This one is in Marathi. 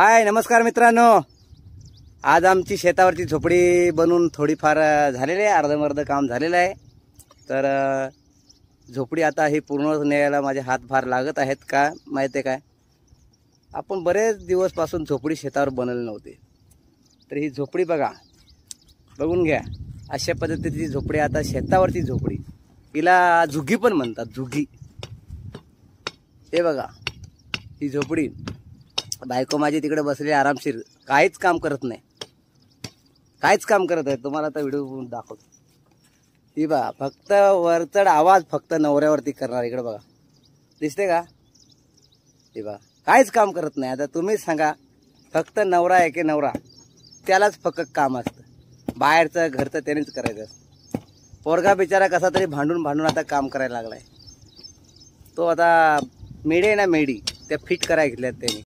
हाय नमस्कार मित्रांनो, आज आमची शेतावरची झोपडी बनवून थोडीफार झालेली आहे, अर्धमर्ध काम झालेलं आहे। तर झोपडी आता ही पूर्ण न्यायला माझे हात फार लागत आहेत का माहिती आहे काय। आपण बरेच दिवसपासून झोपडी शेतावर बनवली नव्हती, तर ही झोपडी बघून घ्या। अशा पद्धतीची झोपडी आता शेतावरची झोपडी, हिला झुगी पण म्हणतात, झुगी। हे बघा ही झोपडी, बायको माझी तिकडे बसली आरामशीर, काहीच काम करत नाही, काहीच काम करत आहे। तुम्हाला आता व्हिडिओ दाखवतो। ही बघा फक्त वरचढ आवाज फक्त नवऱ्यावरती करणार, इकडे बघा दिसते का। ही बघा काहीच काम करत नाही। आता तुम्हीच सांगा, फक्त नवरा आहे की नवरा, त्यालाच फक्त काम असतं, बाहेरचं घरचं त्यानेच करायचं असतं। पोरगा बिचारा कसा तरी भांडून आता काम करायला लागलाय। तो आता मेडी आहे ना, मेडी त्या फिट करायला घेतल्यात त्यांनी।